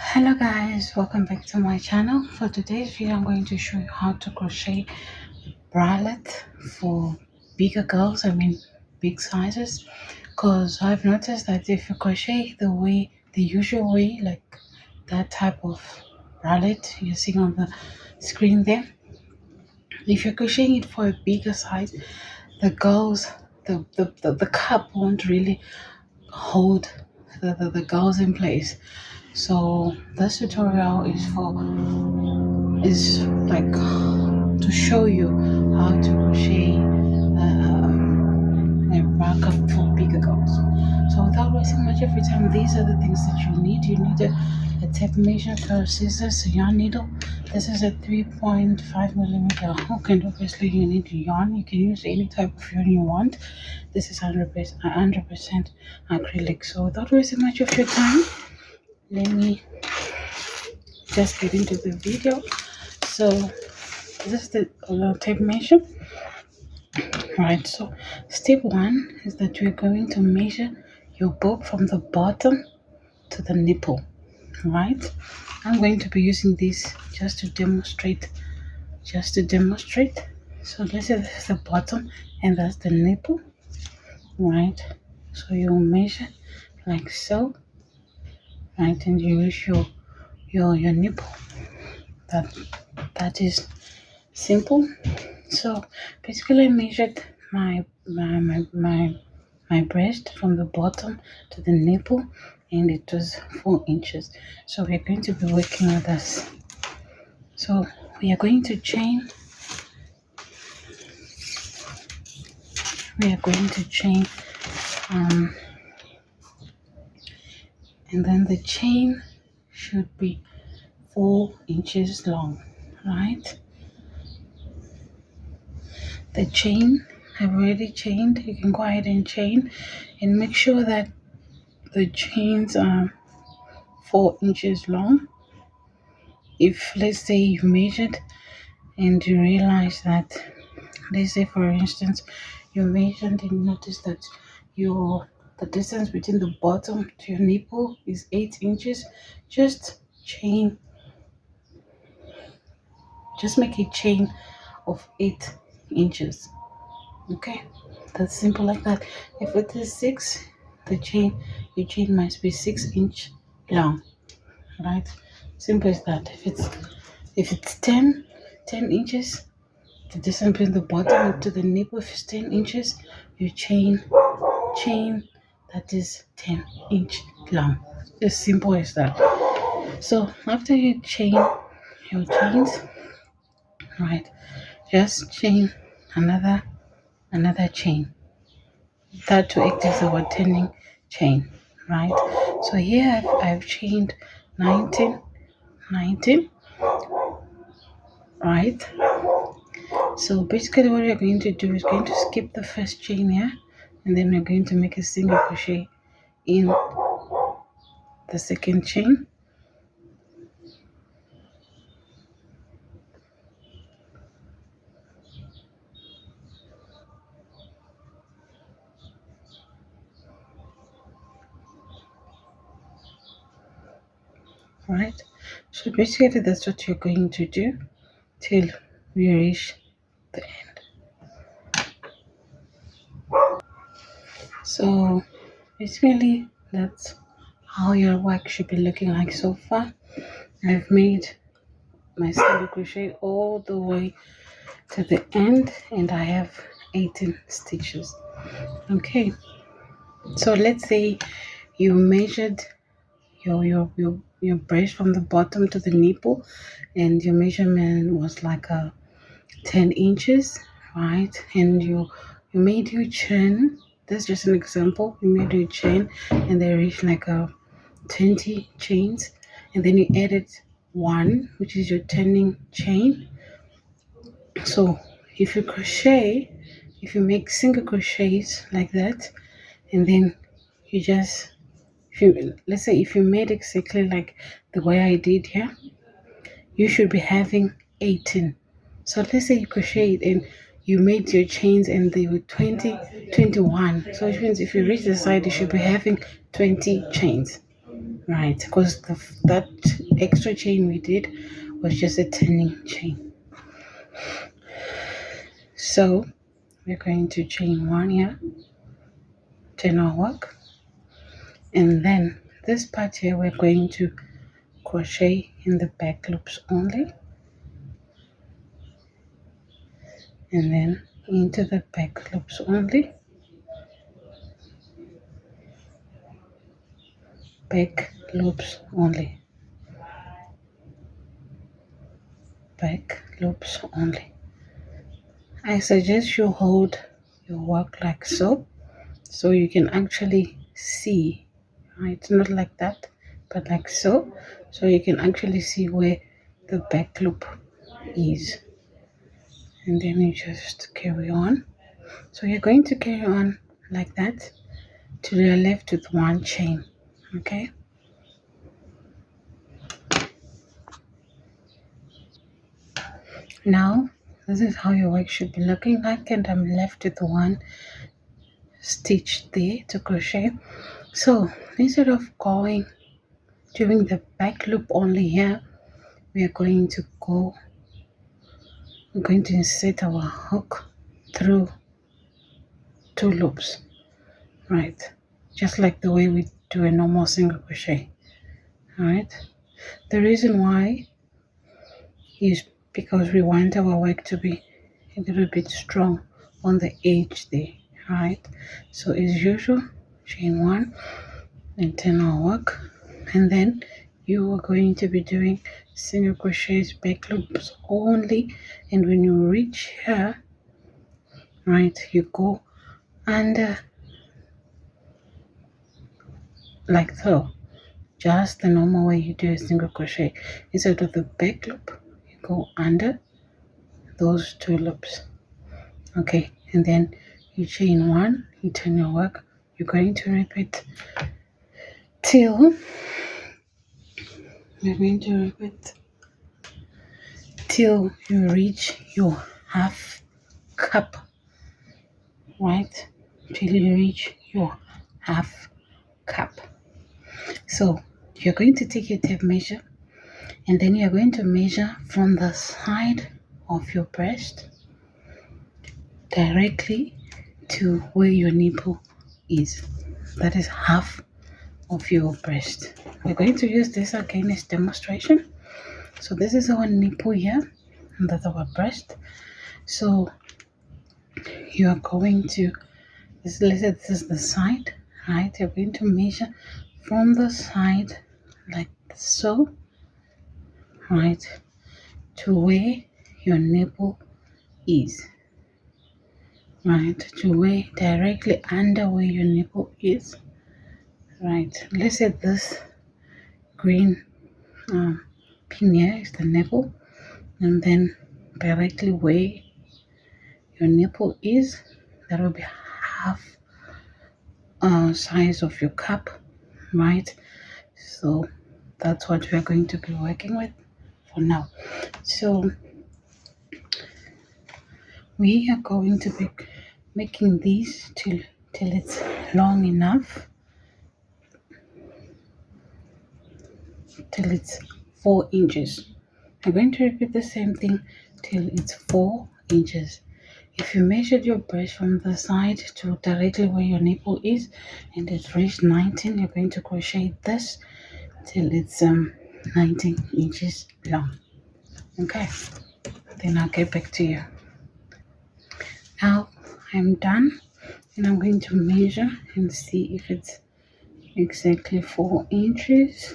Hello guys, welcome back to my channel. For today's video I'm going to show you how to crochet bralette for bigger girls, big sizes, because I've noticed that if you crochet the usual way, like that type of bralette you're seeing on the screen there, if you're crocheting it for a bigger size, the girls the cup won't really hold the girls in place. So this tutorial is like to show you how to crochet a bra cup for bigger girls. So without wasting much of your time, these are the things that you need. You need a tape measure, pair of scissors, a yarn needle. This is a 3.5 millimeter hook, and obviously you need yarn. You can use any type of yarn you want. This is 100% acrylic. So without wasting much of your time, let me just get into the video. So this is the tape measure. Right, so step one is that we're going to measure your bob from the bottom to the nipple. Right, I'm going to be using this just to demonstrate. So let's say this is the bottom and that's the nipple. Right, so you measure like so. Right, and you use your nipple. That is simple. So basically I measured my breast from the bottom to the nipple, and it was 4 inches. So we're going to be working with this. So we are going to chain and then the chain should be 4 inches long. Right, the chain I've already chained. You can go ahead and chain and make sure that the chains are 4 inches long. If let's say you measured and you realize that, let's say for instance you measured and notice that the distance between the bottom to your nipple is 8 inches, just make a chain of 8 inches. Okay, that's simple like that. If it is 6, your chain must be 6 inch long. Right, simple as that. If it's 10 inches, the distance between the bottom to the nipple, if it's 10 inches, your chain that is 10-inch long. As simple as that. So after you chain your chains, right, just chain another chain. That to act as our turning chain. Right, so here I've chained 19. Right, so basically what we're going to do is going to skip the first chain here, and then we're going to make a single crochet in the second chain. Right, so basically that's what you're going to do till we reach the end. So basically that's how your work should be looking like so far. I've made my single crochet all the way to the end, and I have 18 stitches. Okay, so let's say you measured your breast from the bottom to the nipple, and your measurement was like 10 inches, right? And you made your chain. That's just an example. You made your chain and they reached like 20 chains, and then you added one, which is your turning chain. So if you make single crochets like that, and then you just, let's say if you made exactly like the way I did here, you should be having 18. So let's say you crocheted and you made your chains and they were 21. So which means if you reach the side, you should be having 20 chains. right? Because that extra chain we did was just a turning chain. So we're going to chain one here, turn our work, and then this part here we're going to crochet in the back loops only, and then into the back loops only, back loops only, back loops only. I suggest you hold your work like so you can actually see, right? Not like that, but like so you can actually see where the back loop is, and then you just carry on. So you're going to carry on like that till you're left with one chain. Okay, now this is how your work should be looking like, and I'm left with one stitch there to crochet. So instead of going doing the back loop only here, we're going to insert our hook through two loops, right? Just like the way we do a normal single crochet. All right, the reason why is because we want our work to be a little bit strong on the edge there, right? So as usual, chain one and turn our work, and then you are going to be doing single crochets back loops only, and when you reach here, right, you go under like so, just the normal way you do a single crochet. Instead of the back loop, you go under those two loops. Okay, and then you chain one, you turn your work, you're going to repeat till till you reach your half cup, right? Till you reach your half cup. So you're going to take your tape measure, and then you're going to measure from the side of your breast directly to where your nipple is. That is half of your breast. We're going to use this again as demonstration. So this is our nipple here, and that's our breast. So you are going to, let's say this is the side, right? You're going to measure from the side like so, right, to where your nipple is, right, to where directly under where your nipple is, right. Let's say this green pin here is the nipple, and then directly where your nipple is, that will be half size of your cup, right? So that's what we're going to be working with for now. So we are going to be making these till it's long enough, till it's 4 inches. I'm going to repeat the same thing till it's 4 inches. If you measured your breast from the side to directly where your nipple is and it reached 19, you're going to crochet this till it's 19 inches long. Okay, then I'll get back to you. Now I'm done, and I'm going to measure and see if it's exactly 4 inches.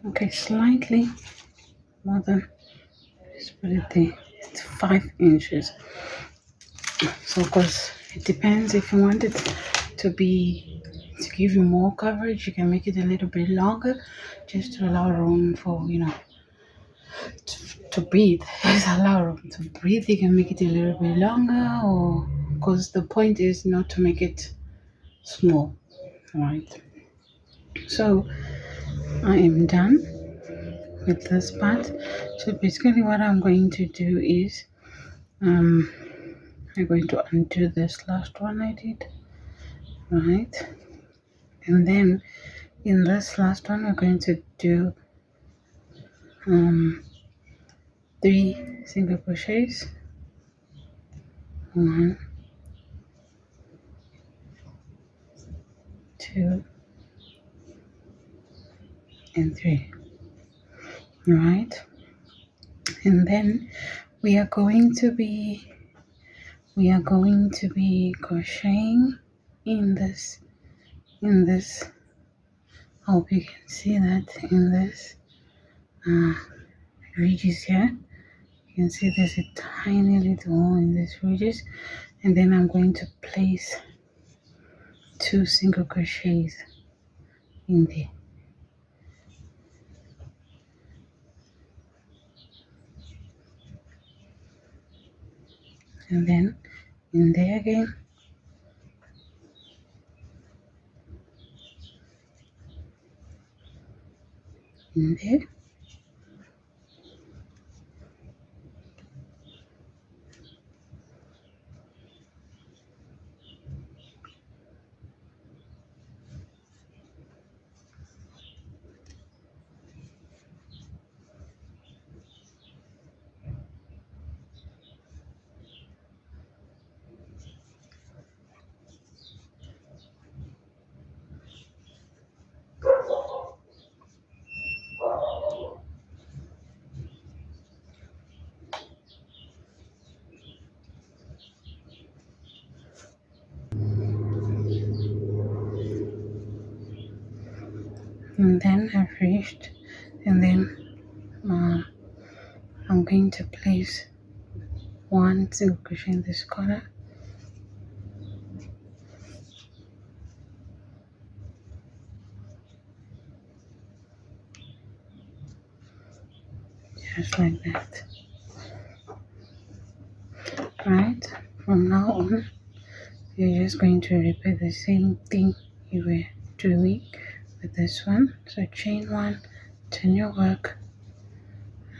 Okay, slightly more than, let's put it there, it's 5 inches. So of course it depends. If you want it to give you more coverage, you can make it a little bit longer, just to allow room for, to breathe. Just allow room to breathe. You can make it a little bit longer, or because the point is not to make it small, right? So I am done with this part. So basically what I'm going to do is I'm going to undo this last one I did, right? And then In this last one, we're going to do 3 single crochets. 1, 2, and 3. Right, and then we are going to be crocheting in this. I hope you can see that in this ridges here. You can see there's a tiny little hole in these ridges, and then I'm going to place 2 single crochets in there. And then in there again. In there. And then I've reached, and then I'm going to place 1 single crochet in this corner, just like that. Right, from now on you're just going to repeat the same thing you were doing with this one. So chain 1, turn your work,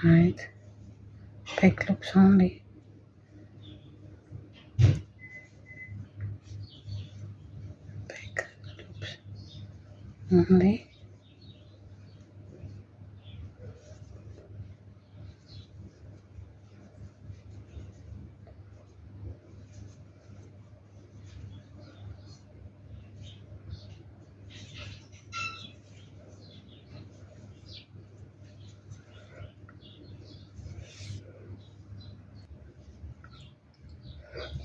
right, peg loops only, peg loops only.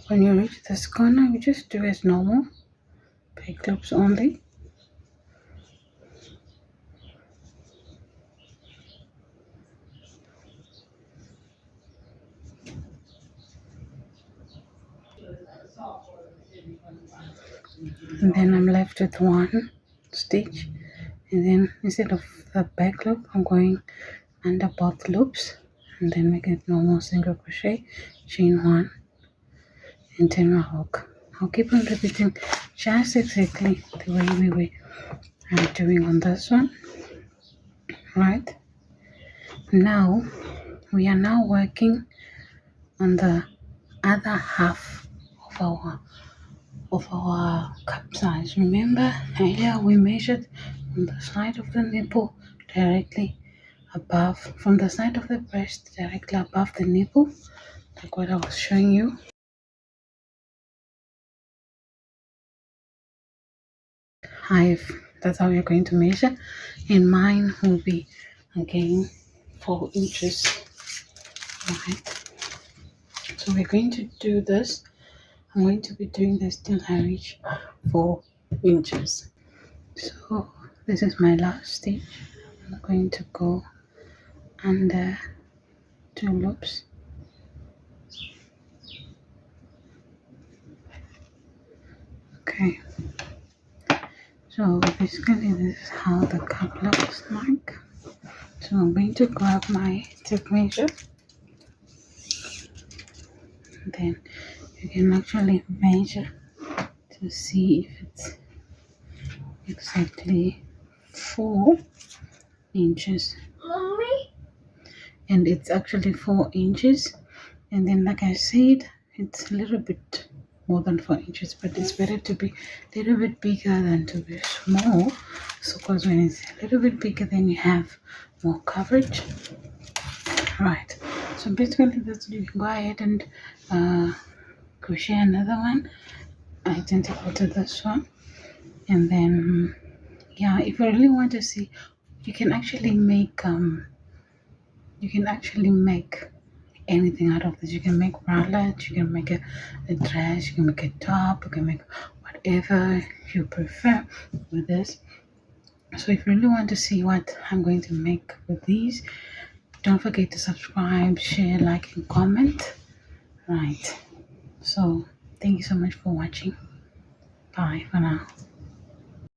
When you reach this corner, you just do as normal, peg loops only. And then I'm left with 1 stitch, and then instead of the back loop, I'm going under both loops, and then make it normal single crochet, chain 1, and turn my hook. I'll keep on repeating just exactly the way we were doing on this one. Right, now we are now working on the other half of our cup size. Remember earlier we measured from the side of the nipple directly above, from the side of the breast directly above the nipple, like what I was showing you. That's how we're going to measure, and mine will be again 4 inches. Right, so we're going to do this. I'm going to be doing this till I reach 4 inches. So this is my last stitch. I'm going to go under 2 loops. Okay, so basically this is how the cup looks like. So I'm going to grab my tape measure, and then you can actually measure to see if it's exactly 4 inches. Mommy? And it's actually 4 inches, and then like I said, it's a little bit more than 4 inches, but it's better to be a little bit bigger than to be small. So because when it's a little bit bigger, then you have more coverage. Right, so basically that's, you can go ahead and crochet another one identical to this one. And then yeah, if you really want to see, you can actually make anything out of this. You can make bralettes, you can make a dress, you can make a top, you can make whatever you prefer with this. So if you really want to see what I'm going to make with these, don't forget to subscribe, share, like, and comment. Right, so thank you so much for watching. Bye for now.